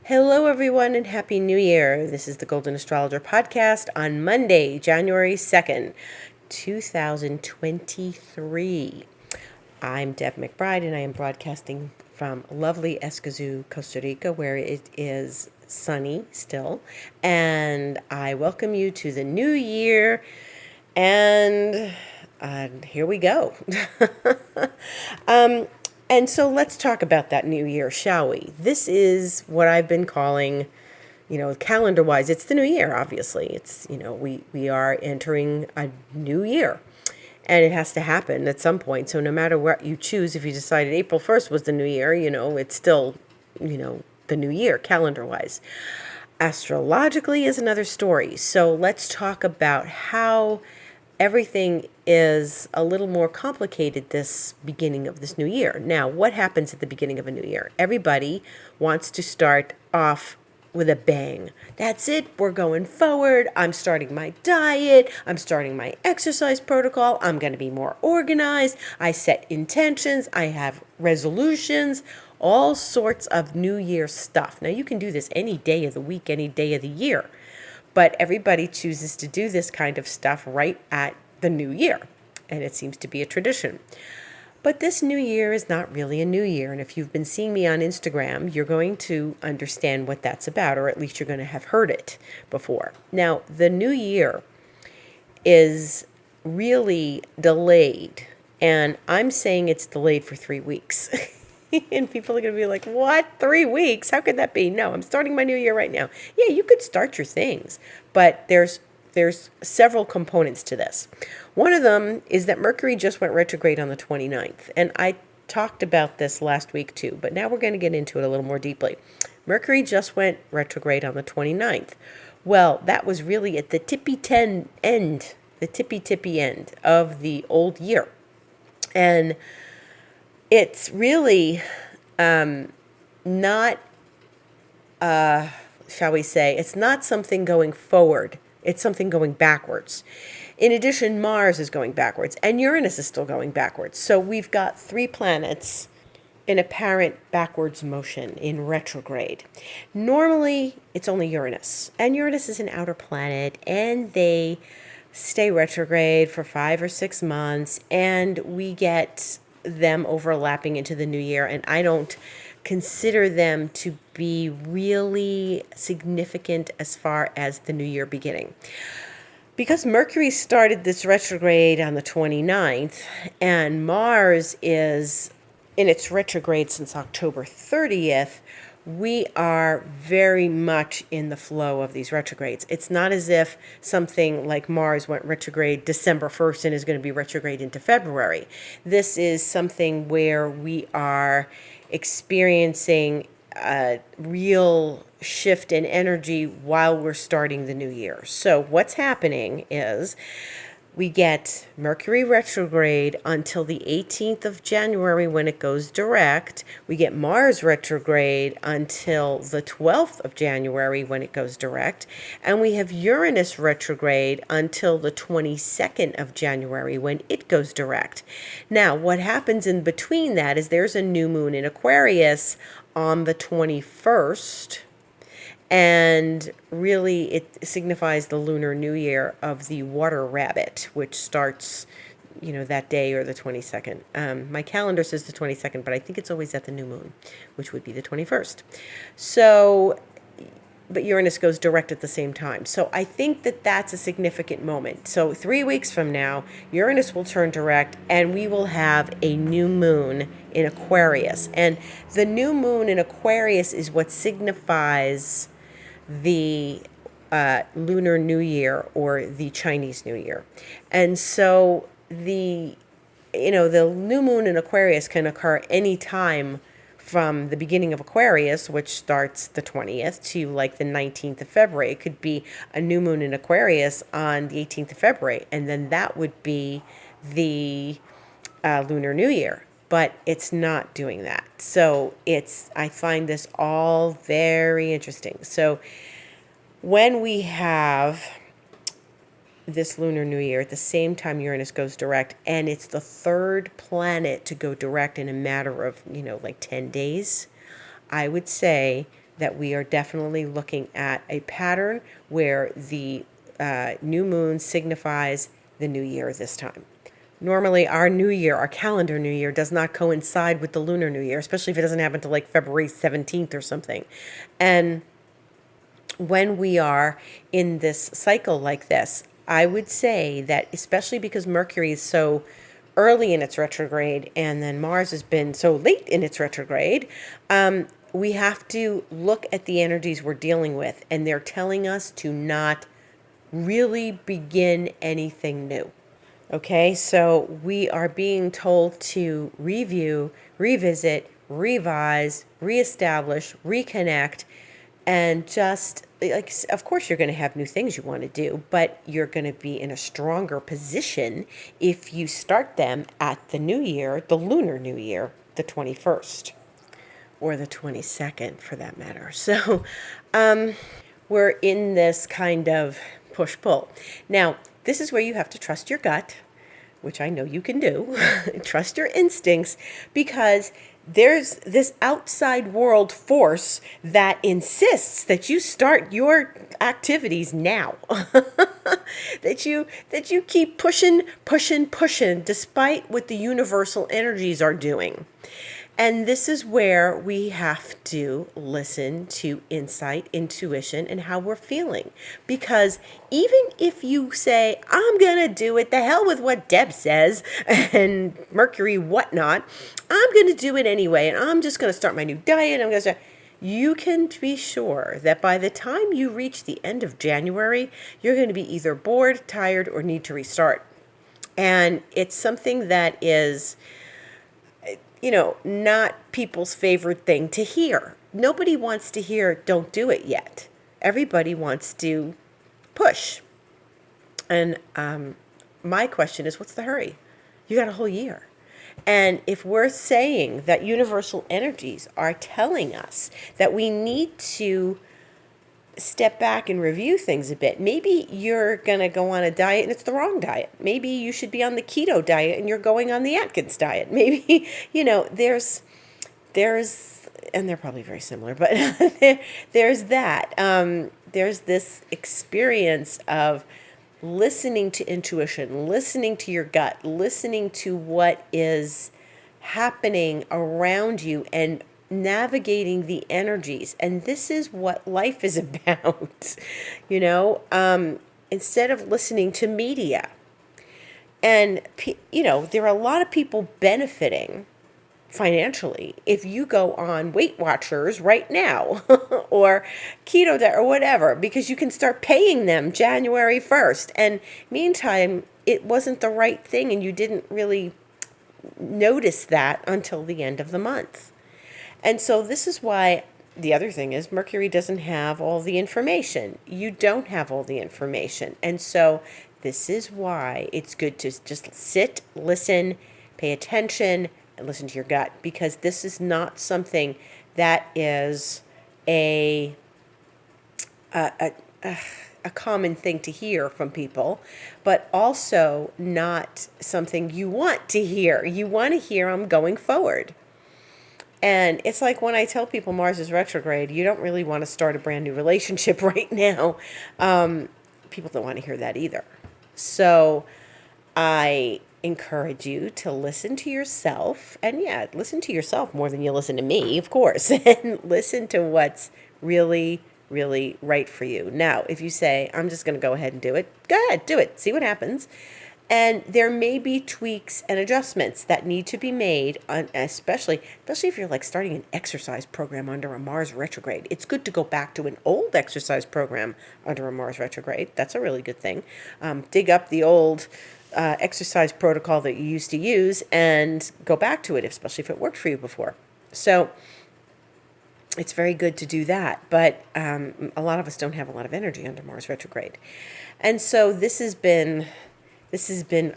Hello, everyone, and Happy New Year. This is the Golden Astrologer Podcast on Monday, January 2nd, 2023. I'm Deb McBride, and I am broadcasting from lovely Escazú, Costa Rica, where it is sunny still. And I welcome you to the new year, and here we go. And so let's talk about that new year, shall we? This is what I've been calling, calendar-wise, it's the new year, obviously. It's, we are entering a new year. And it has to happen at some point. So no matter what you choose, if you decided April 1st was the new year, it's still, the new year, calendar-wise. Astrologically is another story. So let's talk about how everything is a little more complicated this beginning of this new year. Now, what happens at the beginning of a new year? Everybody wants to start off with a bang. That's it. We're going forward. I'm starting my diet. I'm starting my exercise protocol. I'm going to be more organized. I set intentions. I have resolutions, all sorts of New Year stuff. Now, you can do this any day of the week, any day of the year. But everybody chooses to do this kind of stuff right at the new year. And it seems to be a tradition. But this new year is not really a new year. And if you've been seeing me on Instagram, you're going to understand what that's about, or at least you're going to have heard it before. Now, the new year is really delayed. And I'm saying it's delayed for 3 weeks. And people are going to be like, what? 3 weeks? How could that be? No, I'm starting my new year right now. Yeah, you could start your things, but there's several components to this. One of them is that Mercury just went retrograde on the 29th. And I talked about this last week too, but now we're going to get into it a little more deeply. Mercury just went retrograde on the 29th. Well, that was really at the tippy end of the old year. And it's really not, shall we say, it's not something going forward. It's something going backwards. In addition, Mars is going backwards, and Uranus is still going backwards. So we've got 3 planets in apparent backwards motion in retrograde. Normally, it's only Uranus, and Uranus is an outer planet, and they stay retrograde for 5 or 6 months, and we get them overlapping into the new year, and I don't consider them to be really significant as far as the new year beginning. Because Mercury started this retrograde on the 29th, and Mars is in its retrograde since October 30th, we are very much in the flow of these retrogrades. It's not as if something like Mars went retrograde December 1st and is going to be retrograde into February. This is something where we are experiencing a real shift in energy while we're starting the new year. So what's happening is we get Mercury retrograde until the 18th of January when it goes direct. We get Mars retrograde until the 12th of January when it goes direct. And we have Uranus retrograde until the 22nd of January when it goes direct. Now, what happens in between that is there's a new moon in Aquarius on the 21st. And really, it signifies the Lunar New Year of the water rabbit, which starts, that day or the 22nd. My calendar says the 22nd, but I think it's always at the new moon, which would be the 21st. So, but Uranus goes direct at the same time. So I think that that's a significant moment. So 3 weeks from now, Uranus will turn direct, and we will have a new moon in Aquarius. And the new moon in Aquarius is what signifies the Lunar New Year or the Chinese New Year. And so the new moon in Aquarius can occur any time from the beginning of Aquarius, which starts the 20th, to like the 19th of February. It could be a new moon in Aquarius on the 18th of February, and then that would be the Lunar New Year. But it's not doing that. So I find this all very interesting. So when we have this Lunar New Year at the same time Uranus goes direct, and it's the 3rd planet to go direct in a matter of, like 10 days, I would say that we are definitely looking at a pattern where the new moon signifies the new year this time. Normally, our new year, our calendar new year, does not coincide with the lunar new year, especially if it doesn't happen until like February 17th or something. And when we are in this cycle like this, I would say that, especially because Mercury is so early in its retrograde and then Mars has been so late in its retrograde, we have to look at the energies we're dealing with, and they're telling us to not really begin anything new. Okay, so we are being told to review, revisit, revise, reestablish, reconnect, and just like, of course, you're going to have new things you want to do, but you're going to be in a stronger position if you start them at the new year, the lunar new year, the 21st, or the 22nd for that matter. So we're in this kind of push-pull. Now, this is where you have to trust your gut, which I know you can do. Trust your instincts, because there's this outside world force that insists that you start your activities now. that you keep pushing despite what the universal energies are doing. And this is where we have to listen to insight, intuition, and how we're feeling. Because even if you say, I'm going to do it, the hell with what Deb says, and Mercury, whatnot, I'm going to do it anyway, and I'm just going to start my new diet, I'm going to start. You can be sure that by the time you reach the end of January, you're going to be either bored, tired, or need to restart. And it's something that is, not people's favorite thing to hear. Nobody wants to hear, don't do it yet. Everybody wants to push. And my question is, what's the hurry? You got a whole year. And if we're saying that universal energies are telling us that we need to step back and review things a bit. Maybe you're going to go on a diet and it's the wrong diet. Maybe you should be on the keto diet and you're going on the Atkins diet. Maybe, there's, and they're probably very similar, but there's that. There's this experience of listening to intuition, listening to your gut, listening to what is happening around you, and navigating the energies. And this is what life is about, instead of listening to media. And, there are a lot of people benefiting financially if you go on Weight Watchers right now or keto diet or whatever, because you can start paying them January 1st. And meantime, it wasn't the right thing, and you didn't really notice that until the end of the month. And so this is why the other thing is Mercury doesn't have all the information. You don't have all the information. And so this is why it's good to just sit, listen, pay attention, and listen to your gut, because this is not something that is a common thing to hear from people, but also not something you want to hear. You want to hear, I'm going forward. And it's like when I tell people Mars is retrograde, you don't really want to start a brand new relationship right now. People don't want to hear that either. So I encourage you to listen to yourself. And listen to yourself more than you listen to me, of course. And listen to what's really, really right for you. Now, if you say, I'm just going to go ahead and do it, go ahead, do it. See what happens. And there may be tweaks and adjustments that need to be made, especially if you're like starting an exercise program under a Mars retrograde. It's good to go back to an old exercise program under a Mars retrograde. That's a really good thing. Dig up the old exercise protocol that you used to use and go back to it, especially if it worked for you before. So it's very good to do that. But a lot of us don't have a lot of energy under Mars retrograde. And so this has been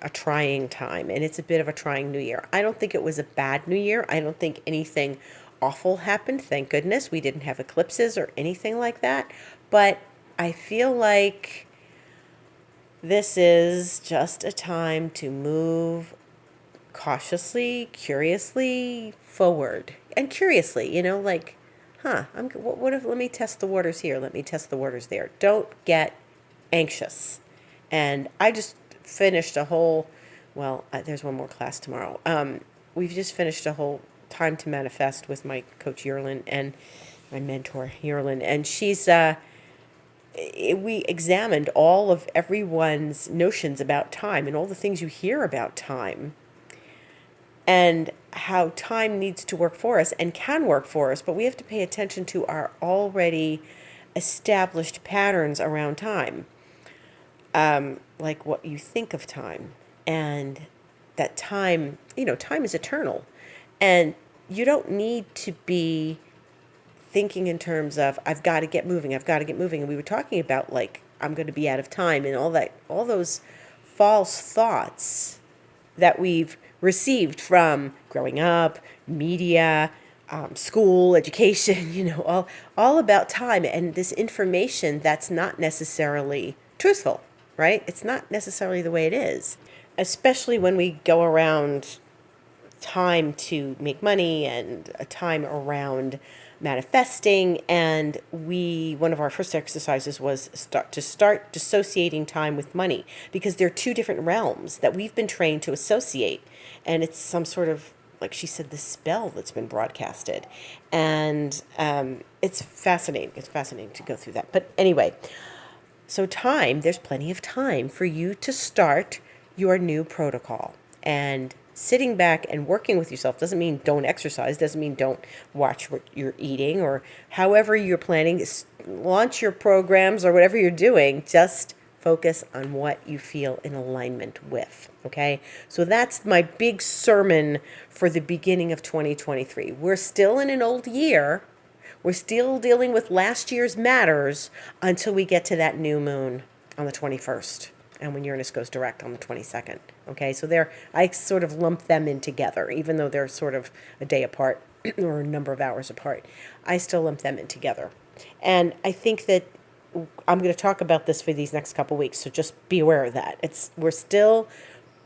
a trying time, and it's a bit of a trying new year. I don't think it was a bad new year. I don't think anything awful happened. Thank goodness we didn't have eclipses or anything like that. But I feel like this is just a time to move cautiously, curiously forward. And curiously, like What if, let me test the waters here, let me test the waters there. Don't get anxious. And I just finished a whole, there's one more class tomorrow. We've just finished a whole Time to Manifest with my coach Yerlin and my mentor Yerlin, and we examined all of everyone's notions about time and all the things you hear about time and how time needs to work for us and can work for us, but we have to pay attention to our already established patterns around time, like what you think of time, and that time, time is eternal, and you don't need to be thinking in terms of I've got to get moving, and we were talking about like I'm going to be out of time and all those false thoughts that we've received from growing up, media, school, education, all about time, and this information that's not necessarily truthful, right? It's not necessarily the way it is, especially when we go around time to make money and a time around manifesting. And one of our first exercises was start dissociating time with money, because they're two different realms that we've been trained to associate, and it's some sort of, like she said, the spell that's been broadcasted. And it's fascinating to go through that. But anyway, so time, there's plenty of time for you to start your new protocol. And sitting back and working with yourself doesn't mean don't exercise, doesn't mean don't watch what you're eating, or however you're planning, launch your programs or whatever you're doing. Just focus on what you feel in alignment with, okay? So that's my big sermon for the beginning of 2023. We're still in an old year. We're still dealing with last year's matters until we get to that new moon on the 21st. And when Uranus goes direct on the 22nd. Okay, so I sort of lump them in together, even though they're sort of a day apart or a number of hours apart. I still lump them in together. And I think that I'm going to talk about this for these next couple weeks, so just be aware of that. We're still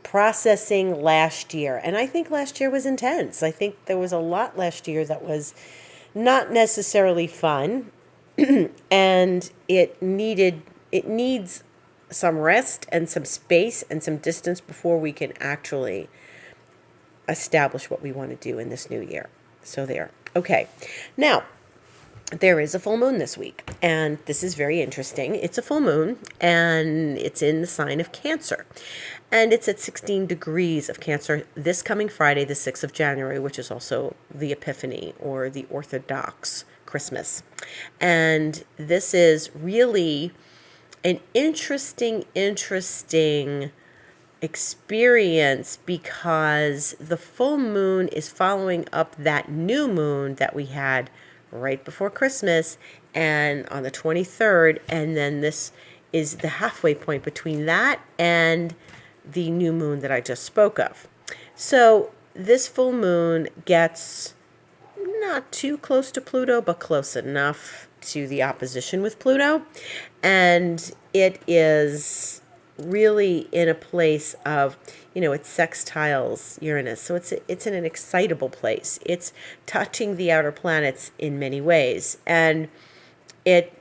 processing last year. And I think last year was intense. I think there was a lot last year that was not necessarily fun. And it needs some rest and some space and some distance before we can actually establish what we want to do in this new year. So there. Okay. Now, there is a full moon this week, and this is very interesting. It's a full moon, and it's in the sign of Cancer. And it's at 16 degrees of Cancer this coming Friday, the 6th of January, which is also the Epiphany or the Orthodox Christmas. And this is really an interesting experience, because the full moon is following up that new moon that we had right before Christmas and on the 23rd, and then this is the halfway point between that and the new moon that I just spoke of. So this full moon gets not too close to Pluto, but close enough to the opposition with Pluto, and it is really in a place of, it sextiles Uranus, so it's in an excitable place. It's touching the outer planets in many ways, and it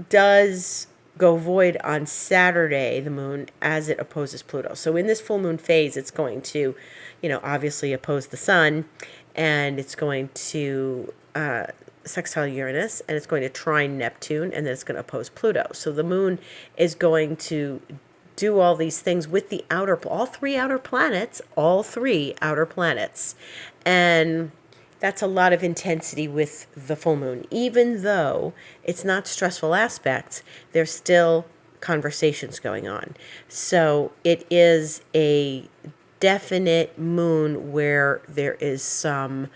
does go void on Saturday, the moon, as it opposes Pluto. So in this full moon phase, it's going to, obviously oppose the sun, and it's going to sextile Uranus, and it's going to trine Neptune, and then it's going to oppose Pluto. So the moon is going to do all these things with all three outer planets, and that's a lot of intensity with the full moon. Even though it's not stressful aspects, there's still conversations going on. So it is a definite moon where there is some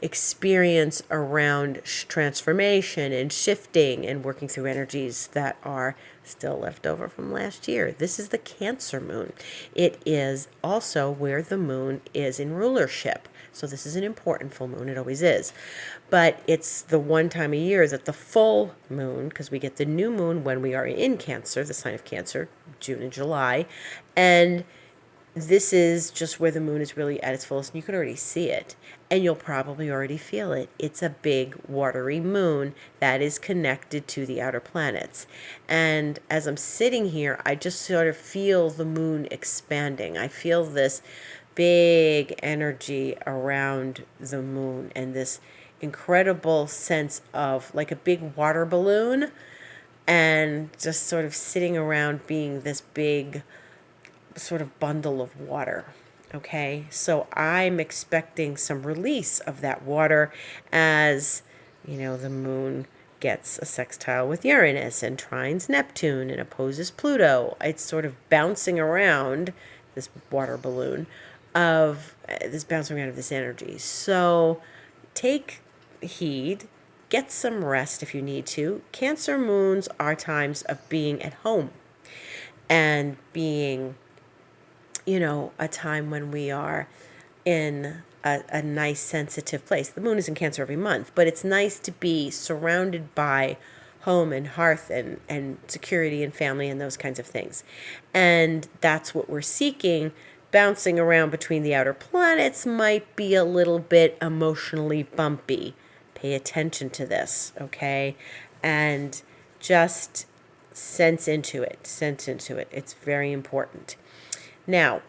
experience around transformation and shifting and working through energies that are still left over from last year. This is the Cancer moon. It is also where the moon is in rulership. So this is an important full moon. It always is. But it's the one time a year that the full moon, because we get the new moon when we are in Cancer, the sign of Cancer, June and July, and this is just where the moon is really at its fullest, and you can already see it, and you'll probably already feel it. It's a big watery moon that is connected to the outer planets. And as I'm sitting here, I just sort of feel the moon expanding. I feel this big energy around the moon and this incredible sense of like a big water balloon, and just sort of sitting around being this big sort of bundle of water. Okay, so I'm expecting some release of that water as, the moon gets a sextile with Uranus and trines Neptune and opposes Pluto. It's sort of bouncing around this water balloon of this energy. So take heed, get some rest if you need to. Cancer moons are times of being at home and being a time when we are in a nice, sensitive place. The moon is in Cancer every month, but it's nice to be surrounded by home and hearth and security and family and those kinds of things. And that's what we're seeking. Bouncing around between the outer planets might be a little bit emotionally bumpy. Pay attention to this, okay? And just sense into it. It's very important. Now,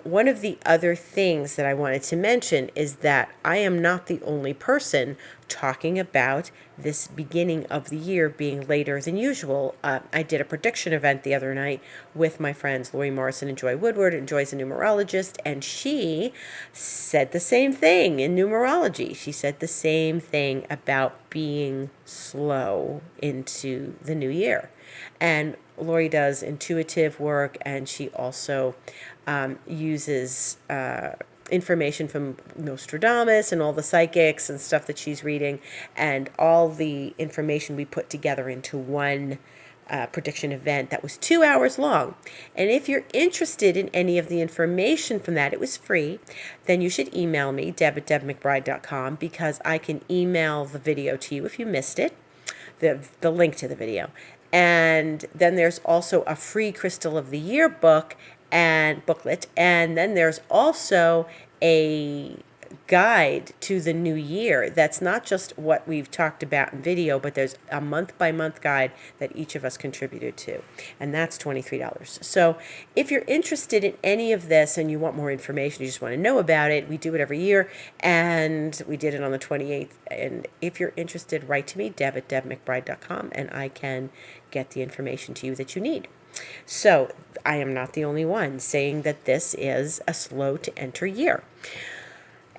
one of the other things that I wanted to mention is that I am not the only person talking about this beginning of the year being later than usual. I did a prediction event the other night with my friends Lori Morrison and Joy Woodward, and Joy's a numerologist, and she said the same thing in numerology. She said the same thing about being slow into the new year. And Lori does intuitive work, and she also uses information from Nostradamus and all the psychics and stuff that she's reading, and all the information we put together into one prediction event that was 2 hours long. And if you're interested in any of the information from that, it was free, then you should email me, deb@debmcbride.com, because I can email the video to you if you missed it, the link to the video. And then there's also a free Crystal of the Year book and booklet. And then there's also a guide to the new year. That's not just what we've talked about in video, but there's a month-by-month guide that each of us contributed to. And that's $23. So if you're interested in any of this and you want more information, you just want to know about it, we do it every year. And we did it on the 28th. And if you're interested, write to me, deb@debmcbride.com, and I can get the information to you that you need. So I am not the only one saying that this is a slow to enter year.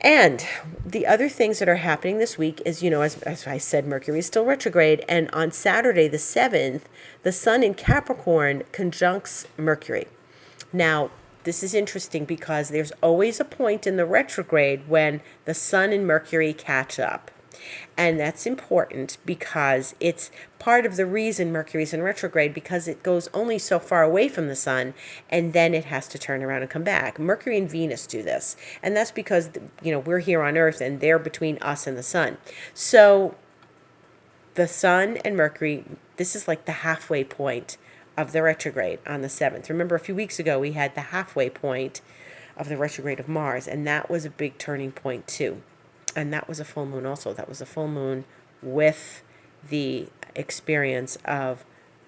And the other things that are happening this week is, as I said, Mercury is still retrograde. And on Saturday, the 7th, the sun in Capricorn conjuncts Mercury. Now, this is interesting because there's always a point in the retrograde when the sun and Mercury catch up. And that's important because it's part of the reason Mercury's in retrograde, because it goes only so far away from the sun and then it has to turn around and come back. Mercury and Venus do this. And that's because, we're here on Earth and they're between us and the sun. So the sun and Mercury, this is like the halfway point of the retrograde on the 7th. Remember, a few weeks ago, we had the halfway point of the retrograde of Mars, and that was a big turning point too. And that was a full moon also. That was a full moon with the experience of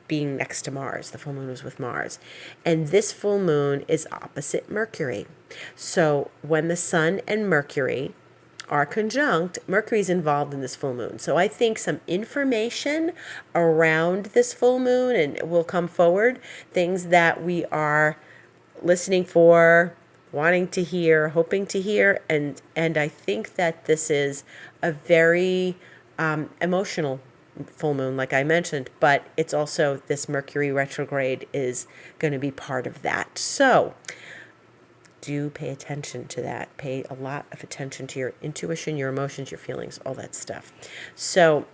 being next to Mars. The full moon was with Mars. And this full moon is opposite Mercury. So when the sun and Mercury are conjunct, Mercury's involved in this full moon. So I think some information around this full moon and will come forward, things that we are listening for, wanting to hear, hoping to hear, and I think that this is a very emotional full moon, like I mentioned, but it's also this Mercury retrograde is going to be part of that. So do pay attention to that. Pay a lot of attention to your intuition, your emotions, your feelings, all that stuff. So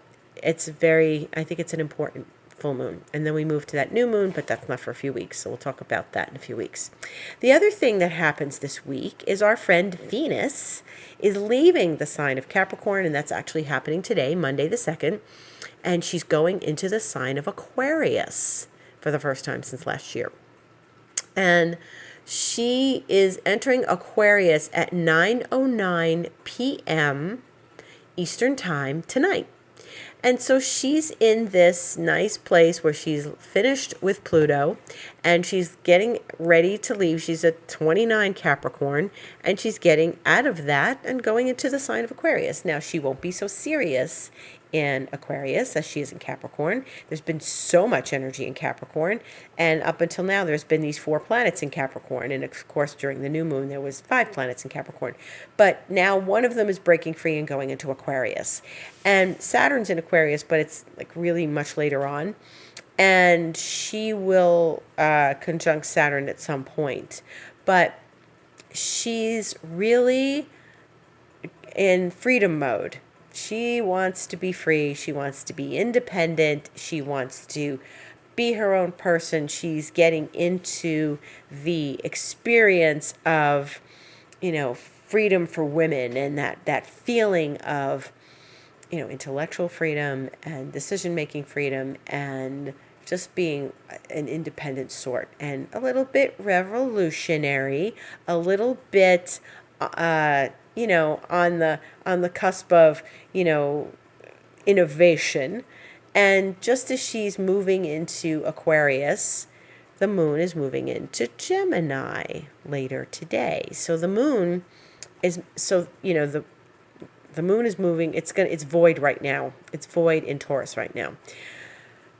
I think it's an important full moon. And then we move to that new moon, but that's not for a few weeks. So we'll talk about that in a few weeks. The other thing that happens this week is our friend Venus is leaving the sign of Capricorn, and that's actually happening today, Monday the 2nd. And she's going into the sign of Aquarius for the first time since last year. And She is entering Aquarius at 9:09 p.m. Eastern Time tonight. And so she's in this nice place where she's finished with Pluto and she's getting ready to leave. She's a 29 Capricorn and she's getting out of that and going into the sign of Aquarius. Now, she won't be so serious in Aquarius as she is in Capricorn. There's been so much energy in Capricorn, and up until now there's been these 4 planets in Capricorn, and of course during the new moon there was 5 planets in Capricorn, but now one of them is breaking free and going into Aquarius, and Saturn's in Aquarius, but it's like really much later on, and she will conjunct Saturn at some point, but she's really in freedom mode. She wants to be free. She wants to be independent. She wants to be her own person. She's getting into the experience of, freedom for women, and that feeling of, intellectual freedom and decision-making freedom and just being an independent sort, and a little bit revolutionary, a little bit on the cusp of, innovation. And just as she's moving into Aquarius, the moon is moving into Gemini later today. So the moon is, the moon is moving, it's void right now. It's void in Taurus right now.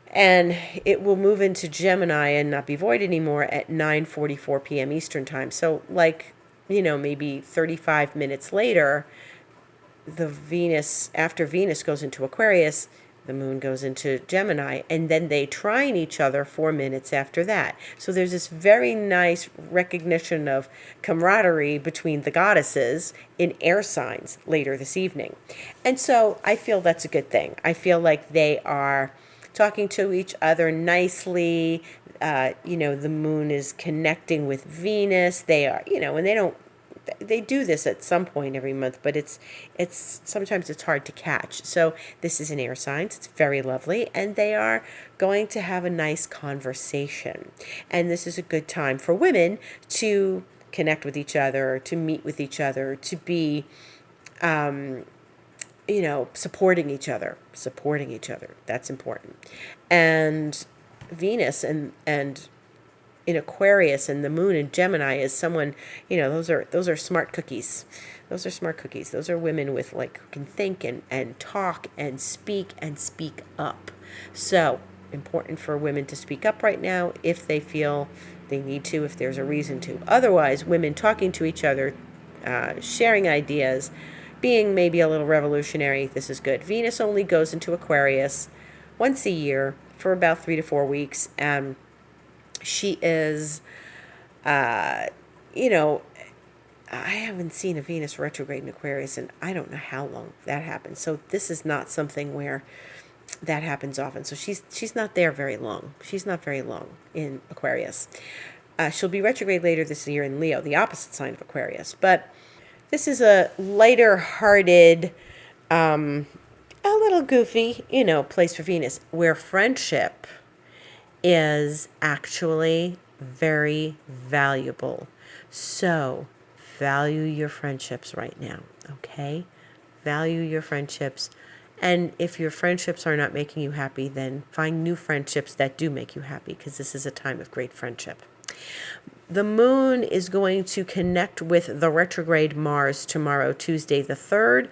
And it will move into Gemini and not be void anymore at 9:44 p.m. Eastern Time. So maybe 35 minutes later, after Venus goes into Aquarius, the moon goes into Gemini, and then they trine each other 4 minutes after that. So there's this very nice recognition of camaraderie between the goddesses in air signs later this evening. And so I feel that's a good thing. I feel like they are talking to each other nicely. The moon is connecting with Venus. They are, and they do this at some point every month, but it's sometimes it's hard to catch. So this is an air sign. It's very lovely, and they are going to have a nice conversation. And this is a good time for women to connect with each other, to meet with each other, to be supporting each other. That's important. And Venus and in Aquarius and the moon in Gemini is someone, those are smart cookies. Those are smart cookies. Those are women with who can think and talk and speak up. So important for women to speak up right now if they feel they need to, if there's a reason to. Otherwise, women talking to each other, sharing ideas, being maybe a little revolutionary, this is good. Venus only goes into Aquarius once a year for about 3 to 4 weeks. She is, I haven't seen a Venus retrograde in Aquarius, and I don't know how long that happens. So this is not something where that happens often. So she's not there very long. She's not very long in Aquarius. She'll be retrograde later this year in Leo, the opposite sign of Aquarius. But this is a lighter-hearted, a little goofy, place for Venus, where friendship is actually very valuable. So value your friendships right now, okay? Value your friendships. And if your friendships are not making you happy, then find new friendships that do make you happy, because this is a time of great friendship. The moon is going to connect with the retrograde Mars tomorrow, Tuesday the 3rd.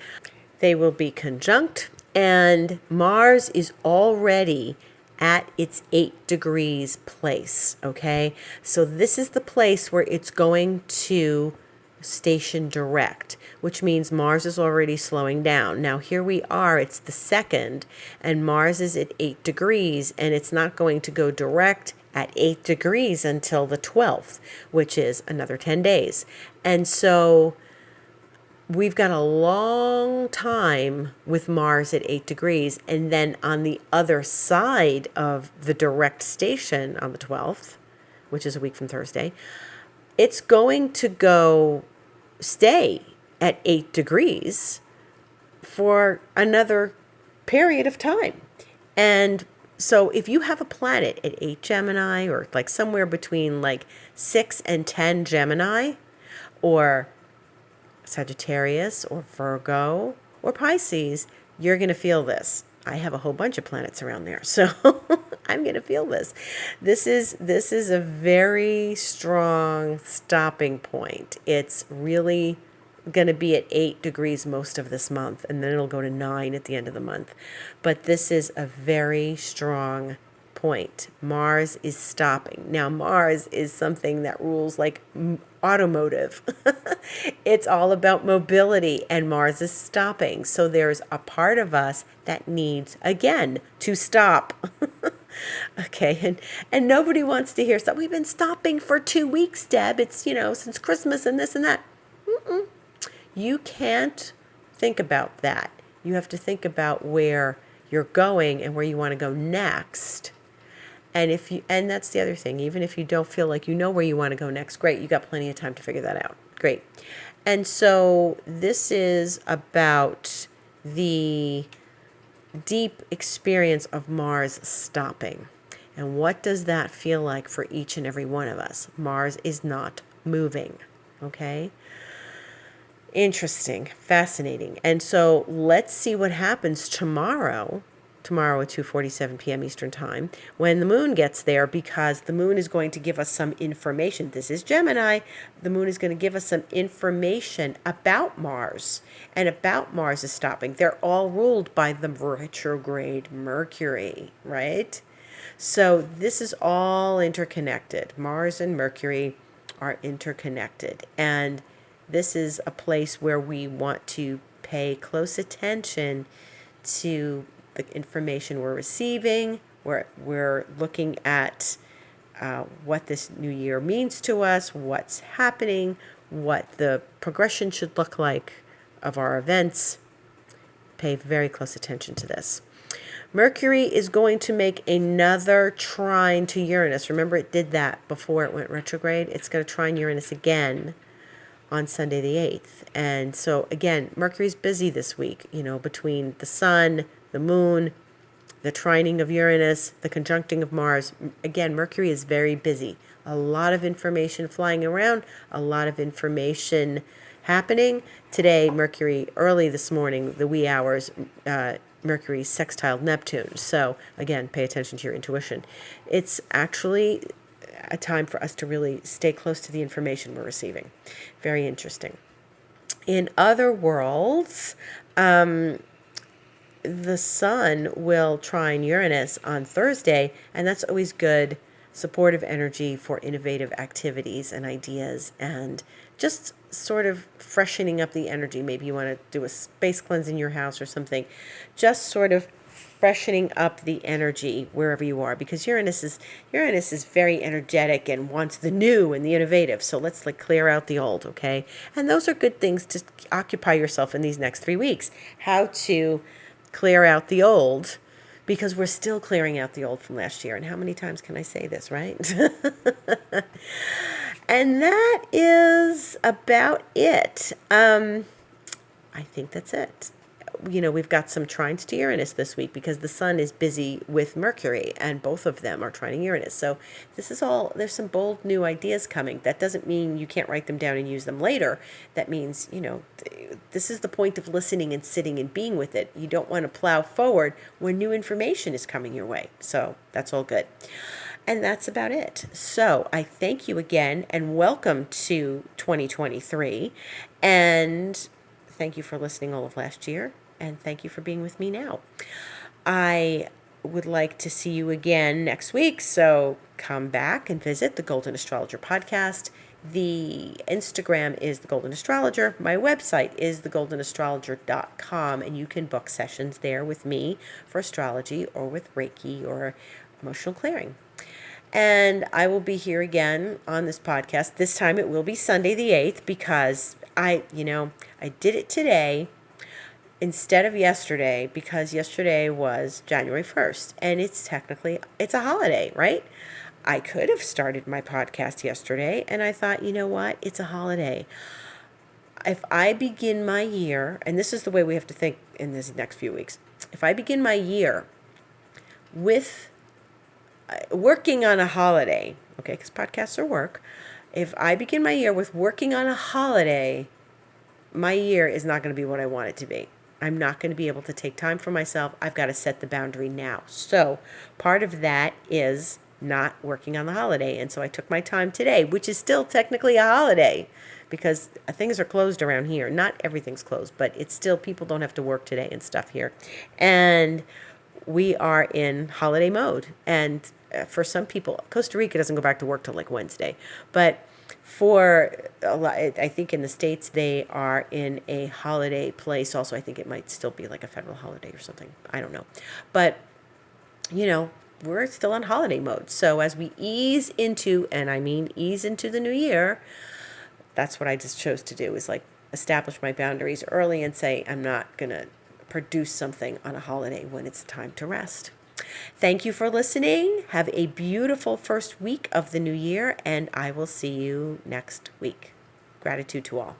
They will be conjunct, and Mars is already at its 8 degrees place, okay? So this is the place where it's going to station direct, which means Mars is already slowing down. Now here we are, it's the 2nd, and Mars is at 8 degrees, and it's not going to go direct at 8 degrees until the 12th, which is another 10 days. And so we've got a long time with Mars at 8 degrees, and then on the other side of the direct station on the 12th, which is a week from Thursday, it's going to stay at 8 degrees for another period of time. And So if you have a planet at 8 Gemini, or like somewhere between like 6 and 10 Gemini, or Sagittarius, or Virgo, or Pisces, you're going to feel this. I have a whole bunch of planets around there, so I'm going to feel this. This is a very strong stopping point. It's really going to be at 8 degrees most of this month, and then it'll go to 9 at the end of the month. But this is a very strong point. Mars is stopping. Now, Mars is something that rules like automotive. It's all about mobility, and Mars is stopping. So there's a part of us that needs, again, to stop. Okay, and nobody wants to hear stuff. We've been stopping for 2 weeks, Deb. It's, since Christmas and this and that. You can't think about that. You have to think about where you're going and where you want to go next. And that's the other thing. Even if you don't feel like you know where you want to go next, great. You got plenty of time to figure that out. Great. And so this is about the deep experience of Mars stopping. And what does that feel like for each and every one of us? Mars is not moving. Okay? Interesting, fascinating. And so let's see what happens tomorrow at 2:47 p.m. Eastern Time, when the moon gets there, because the moon is going to give us some information. This is Gemini. The moon is going to give us some information about Mars, and about Mars is stopping. They're all ruled by the retrograde Mercury, right? So this is all interconnected. Mars and Mercury are interconnected, and this is a place where we want to pay close attention to the information we're receiving. We're looking at what this new year means to us, what's happening, what the progression should look like of our events. Pay very close attention to this. Mercury is going to make another trine to Uranus. Remember, it did that before it went retrograde. It's going to trine Uranus again on Sunday the 8th. And so, again, Mercury's busy this week, between the sun, the moon, the trining of Uranus, the conjuncting of Mars. Again, Mercury is very busy. A lot of information flying around, a lot of information happening. Today, Mercury, early this morning, the wee hours, Mercury sextiled Neptune. So, again, pay attention to your intuition. It's actually a time for us to really stay close to the information we're receiving. Very interesting. In other worlds, the sun will trine Uranus on Thursday, and that's always good, supportive energy for innovative activities and ideas, and just sort of freshening up the energy. Maybe you want to do a space cleanse in your house or something. Just sort of freshening up the energy wherever you are, because Uranus is very energetic and wants the new and the innovative. So let's clear out the old, okay? And those are good things to occupy yourself in these next 3 weeks. How to clear out the old, because we're still clearing out the old from last year. And how many times can I say this, right? And that is about it. I think that's it. We've got some trines to Uranus this week because the sun is busy with Mercury, and both of them are trining Uranus. So this is all, there's some bold new ideas coming. That doesn't mean you can't write them down and use them later. That means, this is the point of listening and sitting and being with it. You don't want to plow forward when new information is coming your way. So that's all good. And that's about it. So I thank you again, and welcome to 2023. And thank you for listening all of last year, and thank you for being with me now. I would like to see you again next week, so come back and visit the Golden Astrologer Podcast. The Instagram is the Golden Astrologer. My website is thegoldenastrologer.com, and you can book sessions there with me for astrology or with Reiki or emotional clearing. And I will be here again on this podcast. This time it will be Sunday the 8th, because I did it today instead of yesterday, because yesterday was January 1st, and it's a holiday, right? I could have started my podcast yesterday, and I thought, you know what? It's a holiday. If I begin my year, and this is the way we have to think in this next few weeks, if I begin my year with working on a holiday, okay, because podcasts are work. If I begin my year with working on a holiday, my year is not going to be what I want it to be. I'm not going to be able to take time for myself. I've got to set the boundary now. So part of that is not working on the holiday. And so I took my time today, which is still technically a holiday because things are closed around here. Not everything's closed, but it's still, people don't have to work today and stuff here. And we are in holiday mode. And for some people, Costa Rica doesn't go back to work till like Wednesday. But for a lot, I think in the States, they are in a holiday place. Also, I think it might still be like a federal holiday or something. I don't know. But, you know, we're still on holiday mode. So as we ease into, and I mean ease into the new year, that's what I just chose to do, is like establish my boundaries early and say, I'm not going to produce something on a holiday when it's time to rest. Thank you for listening. Have a beautiful first week of the new year, and I will see you next week. Gratitude to all.